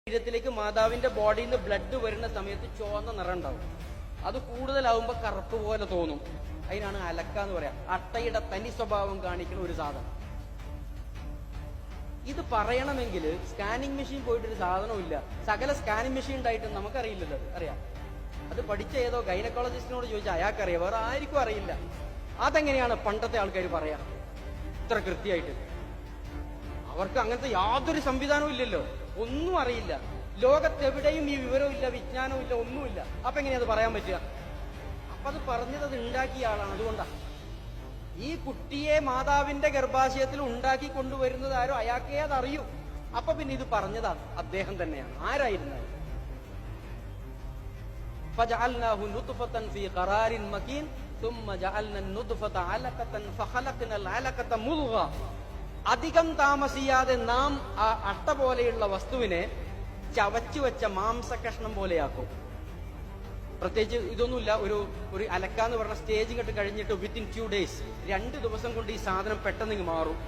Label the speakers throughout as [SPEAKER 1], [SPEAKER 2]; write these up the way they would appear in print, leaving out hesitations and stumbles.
[SPEAKER 1] ശരീരത്തിലേക്ക് മാതാവിന്റെ ബോഡിയിൽ നിന്ന് ബ്ലഡ് വരുന്ന സമയത്ത് ചുവന്ന നിറം ഉണ്ടാവും. അത് കൂടുതലാവുമ്പോ കറുപ്പ് പോലെ തോന്നും. അതിനാണ് അലക്ക എന്ന് പറയാം. അട്ടയുടെ തനി സ്വഭാവം കാണിക്കുന്ന ഒരു സാധനം. ഇത് പറയണമെങ്കിൽ സ്കാനിങ് മെഷീൻ പോയിട്ടൊരു സാധനമില്ല. സകല സ്കാനിങ് മെഷീൻ ഉണ്ടായിട്ടും നമുക്കറിയില്ലല്ലോ. അറിയാം, അത് പഠിച്ച ഏതോ ഗൈനക്കോളജിസ്റ്റിനോട് ചോദിച്ചാൽ അയാൾക്കറിയാം, വേറെ ആർക്കും അറിയില്ല. അതെങ്ങനെയാണ് പണ്ടത്തെ ആൾക്കാർ പറയാ ഇത്ര കൃത്യമായിട്ട്? അവർക്ക് അങ്ങനത്തെ യാതൊരു സംവിധാനവും ഇല്ലല്ലോ, ഒന്നും അറിയില്ല. ലോകത്തെവിടെയും ഈ വിവരവും ഇല്ല, വിജ്ഞാനവും ഇല്ല, ഒന്നുമില്ല. അപ്പൊ എങ്ങനെയാ അത് പറയാൻ പറ്റുക? അപ്പൊ അത് പറഞ്ഞത് അത് ഉണ്ടാക്കിയ ആളാണ്. അതുകൊണ്ടാണ് ഈ കുട്ടിയെ മാതാവിന്റെ ഗർഭാശയത്തിൽ ഉണ്ടാക്കി കൊണ്ടുവരുന്നത് ആരോ, അയാൾക്കേ അതറിയൂ. അപ്പൊ പിന്നെ ഇത് പറഞ്ഞതാണ് അദ്ദേഹം തന്നെയാണ്. ആരായിരുന്നത്? ഫജഅൽനാഹു നുത്ഫതൻ ഫീ ഖറാരിൻ മകീൻ ثم جعلنا النطفة علقة فخلقنا العلقة مضغة. അധികം താമസിയാതെ നാം ആ അട്ട പോലെയുള്ള വസ്തുവിനെ ചവച്ചു വെച്ച മാംസകഷ്ണം പോലെയാക്കും. പ്രത്യേകിച്ച് ഇതൊന്നുമില്ല. ഒരു അലക്കാന്ന് പറഞ്ഞ സ്റ്റേജ് കെട്ട് കഴിഞ്ഞിട്ട് വിത്തിൻ 2 days 2 ദിവസം കൊണ്ട് ഈ സാധനം പെട്ടെന്ന് മാറും.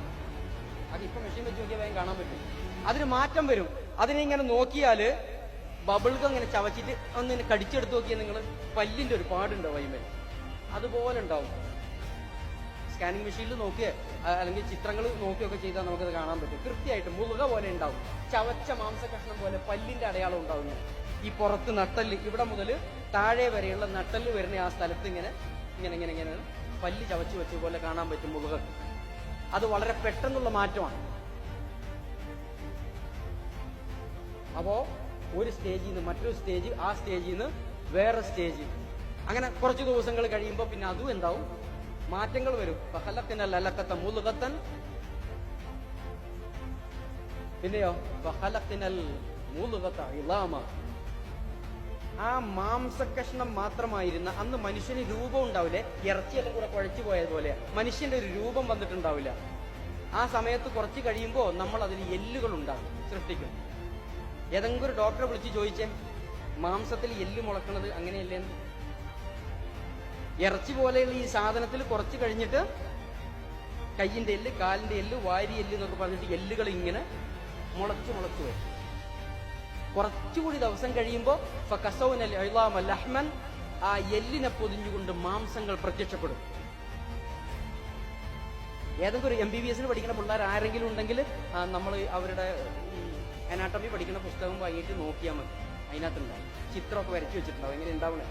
[SPEAKER 1] അതിപ്പോ മെഷീൻ വെച്ച് നോക്കിയാൽ വേഗം കാണാൻ പറ്റും. അതിന് മാറ്റം വരും. അതിനെ ഇങ്ങനെ നോക്കിയാല് ബബിൾഗം ഇങ്ങനെ ചവച്ചിട്ട് ഒന്ന് കടിച്ചെടുത്ത് നോക്കിയാൽ നിങ്ങൾ പല്ലിന്റെ ഒരു പാടുണ്ടാവും അതിന്മേൽ, അതുപോലെ ഉണ്ടാവും. സ്കാനിങ് മെഷീനിൽ നോക്കിയേ അല്ലെങ്കിൽ ചിത്രങ്ങൾ നോക്കിയൊക്കെ ചെയ്താൽ നമുക്കത് കാണാൻ പറ്റും. കൃത്യമായിട്ട് മുറുക പോലെ ഉണ്ടാവും. ചവച്ച മാംസകഷ്ണം പോലെ പല്ലിന്റെ അടയാളം ഉണ്ടാവും. ഈ പുറത്ത് നട്ടല്, ഇവിടെ മുതൽ താഴെ വരെയുള്ള നട്ടല് വരുന്ന ആ സ്ഥലത്ത് ഇങ്ങനെ ഇങ്ങനെ ഇങ്ങനെ ഇങ്ങനെ പല്ല് ചവച്ചു വെച്ച പോലെ കാണാൻ പറ്റും മുറുക. അത് വളരെ പെട്ടെന്നുള്ള മാറ്റമാണ്. അപ്പോ ഒരു സ്റ്റേജിൽ നിന്ന് മറ്റൊരു സ്റ്റേജ്, ആ സ്റ്റേജിൽ നിന്ന് വേറെ സ്റ്റേജ്, അങ്ങനെ കുറച്ച് ദിവസങ്ങൾ കഴിയുമ്പോൾ പിന്നെ അതും എന്താവും, മാറ്റങ്ങൾ വരും. പിന്നെയോ ആ മാംസകഷ്ണം മാത്രമായിരുന്ന അന്ന് മനുഷ്യന് രൂപം ഉണ്ടാവില്ലേ, ഇറച്ചിയെല്ലാം കൂടെ കുഴച്ചു പോയതുപോലെ മനുഷ്യന്റെ ഒരു രൂപം വന്നിട്ടുണ്ടാവില്ല. ആ സമയത്ത് കുറച്ച് കഴിയുമ്പോൾ നമ്മൾ അതിന് എല്ലുകൾ ഉണ്ടാകും, സൃഷ്ടിക്കും. ഏതെങ്കിലും ഒരു ഡോക്ടറെ വിളിച്ച് ചോദിച്ചേ, മാംസത്തിൽ എല്ല് മുളക്കുന്നത് അങ്ങനെയല്ലേന്ന്? ഇറച്ചി പോലെയുള്ള ഈ സാധനത്തിൽ കുറച്ച് കഴിഞ്ഞിട്ട് കയ്യിന്റെ എല്ല്, കാലിന്റെ എല്ല്, വാരി എല്ല് എന്നൊക്കെ പറഞ്ഞിട്ട് എല്ലുകൾ ഇങ്ങനെ മുളച്ചു വരും. കുറച്ചുകൂടി ദിവസം കഴിയുമ്പോൾ ആ എല്ലിനെ പൊതിഞ്ഞുകൊണ്ട് മാംസങ്ങൾ പ്രത്യക്ഷപ്പെടും. ഏതെങ്കിലും ഒരു MBBS പഠിക്കുന്ന പിള്ളേർ ആരെങ്കിലും ഉണ്ടെങ്കിൽ നമ്മൾ അവരുടെ ഈ അനാട്ടമി പഠിക്കുന്ന പുസ്തകം വാങ്ങിയിട്ട് നോക്കിയാൽ മതി. അതിനകത്തുണ്ടാവും, ചിത്രമൊക്കെ വരച്ചു വെച്ചിട്ടുണ്ടാവും എങ്ങനെ ഉണ്ടാവണേ.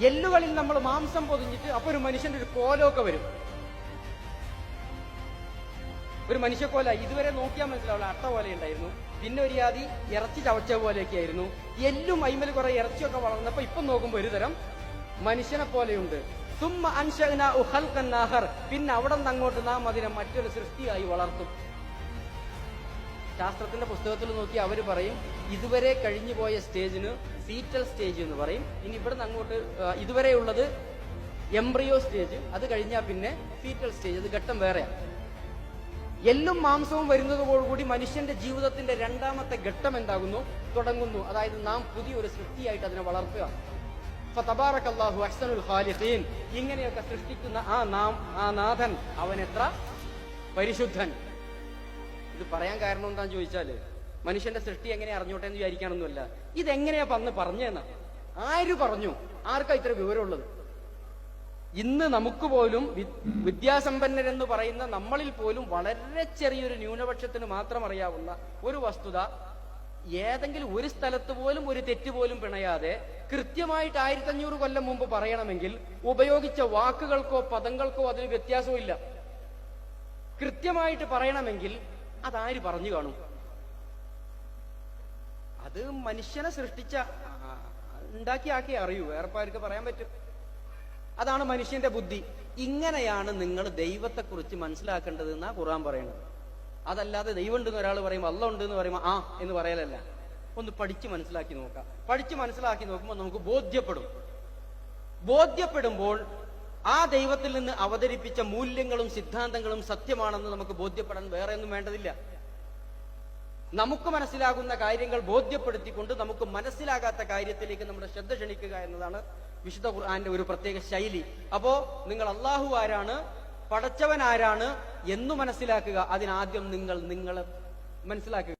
[SPEAKER 1] എല്ലുകളിൽ നമ്മൾ മാംസം പൊതിഞ്ഞിട്ട് അപ്പൊ ഒരു മനുഷ്യന്റെ ഒരു കോലമൊക്കെ വരും. ഒരു മനുഷ്യക്കോല ഇതുവരെ നോക്കിയാൽ മനസ്സിലാവില്ല, അട്ട പോലെ ഉണ്ടായിരുന്നു. പിന്നെ ഒരു ജാതി ഇറച്ചി ചവച്ച പോലെയൊക്കെ ആയിരുന്നു. എല്ലും അയിമൽ കുറെ ഇറച്ചിയൊക്കെ വളർന്നപ്പോ ഇപ്പം നോക്കുമ്പോ ഒരു തരം മനുഷ്യനെ പോലെയുണ്ട്. പിന്നെ അവിടെ നിന്ന് അങ്ങോട്ട് നാം അതിനെ മറ്റൊരു സൃഷ്ടിയായി വളർത്തും. ശാസ്ത്രത്തിന്റെ പുസ്തകത്തിൽ നോക്കി അവർ പറയും, ഇതുവരെ കഴിഞ്ഞു പോയ സ്റ്റേജിന് ഫീറ്റൽ സ്റ്റേജ് എന്ന് പറയും. ഇനി ഇവിടുന്ന് അങ്ങോട്ട് ഇതുവരെ ഉള്ളത് എംബ്രിയോ സ്റ്റേജ്, അത് കഴിഞ്ഞാൽ പിന്നെ ഫീറ്റൽ സ്റ്റേജ്, അത് ഘട്ടം വേറെയാണ്. എല്ലും മാംസവും വരുന്നതോടുകൂടി മനുഷ്യന്റെ ജീവിതത്തിന്റെ രണ്ടാമത്തെ ഘട്ടം എന്താകുന്നു, തുടങ്ങുന്നു. അതായത് നാം പുതിയൊരു സൃഷ്ടിയായിട്ട് അതിനെ വളർത്തുക. ഫതബാറകല്ലാഹു അഹ്സനുൽ ഖാലിഖീൻ. ഇങ്ങനെയൊക്കെ സൃഷ്ടിക്കുന്ന ആ നാഥൻ, അവൻ എത്ര പരിശുദ്ധൻ. ഇത് പറയാൻ കാരണം എന്താന്ന് ചോദിച്ചാല്, മനുഷ്യന്റെ സൃഷ്ടി എങ്ങനെ അറിഞ്ഞോട്ടെ എന്ന് വിചാരിക്കാനൊന്നുമല്ല. ഇതെങ്ങനെയാ പറഞ്ഞെന്ന ആര് പറഞ്ഞു? ആർക്കാ ഇത്ര വിവരമുള്ളത്? ഇന്ന് നമുക്ക് പോലും വിദ്യാസമ്പന്നരെന്ന് പറയുന്ന നമ്മളിൽ പോലും വളരെ ചെറിയൊരു ന്യൂനപക്ഷത്തിന് മാത്രം അറിയാവുന്ന ഒരു വസ്തുത, ഏതെങ്കിലും ഒരു സ്ഥലത്ത് പോലും ഒരു തെറ്റ് പോലും പിണയാതെ കൃത്യമായിട്ട് 1500 കൊല്ലം മുമ്പ് പറയണമെങ്കിൽ ഉപയോഗിച്ച വാക്കുകൾക്കോ പദങ്ങൾക്കോ അതിന് വ്യത്യാസവും ഇല്ല. കൃത്യമായിട്ട് പറയണമെങ്കിൽ അതാര് പറഞ്ഞു കാണും? അത് മനുഷ്യനെ സൃഷ്ടിച്ച ഉണ്ടാക്കിയാക്കി അറിയൂ, വേറെ ആർക്ക് പറയാൻ പറ്റും? അതാണ് മനുഷ്യന്റെ ബുദ്ധി. ഇങ്ങനെയാണ് നിങ്ങൾ ദൈവത്തെക്കുറിച്ച് മനസ്സിലാക്കേണ്ടത് എന്നാ ഖുർആൻ പറയുന്നത്. അതല്ലാതെ ദൈവം ഉണ്ടെന്ന് ഒരാൾ പറയുമ്പോൾ, അള്ള ഉണ്ട് എന്ന് പറയുമ്പോൾ എന്ന് പറയലല്ല. ഒന്ന് പഠിച്ച് മനസ്സിലാക്കി നോക്കാം. പഠിച്ച് മനസ്സിലാക്കി നോക്കുമ്പോൾ നമുക്ക് ബോധ്യപ്പെടുമ്പോൾ ആ ദൈവത്തിൽ നിന്ന് അവതരിപ്പിച്ച മൂല്യങ്ങളും സിദ്ധാന്തങ്ങളും സത്യമാണെന്ന് നമുക്ക് ബോധ്യപ്പെടാൻ വേറെ ഒന്നും വേണ്ടതില്ല. നമുക്ക് മനസ്സിലാകുന്ന കാര്യങ്ങൾ ബോധ്യപ്പെടുത്തിക്കൊണ്ട് നമുക്ക് മനസ്സിലാകാത്ത കാര്യത്തിലേക്ക് നമ്മുടെ ശ്രദ്ധ ക്ഷണിക്കുക എന്നതാണ് വിശുദ്ധ ഖുർആന്റെ ഒരു പ്രത്യേക ശൈലി. അപ്പോ നിങ്ങൾ അള്ളാഹു ആരാണ്, പടച്ചവൻ ആരാണ് എന്നു മനസ്സിലാക്കുക. അതിനാദ്യം നിങ്ങൾ മനസ്സിലാക്കുക.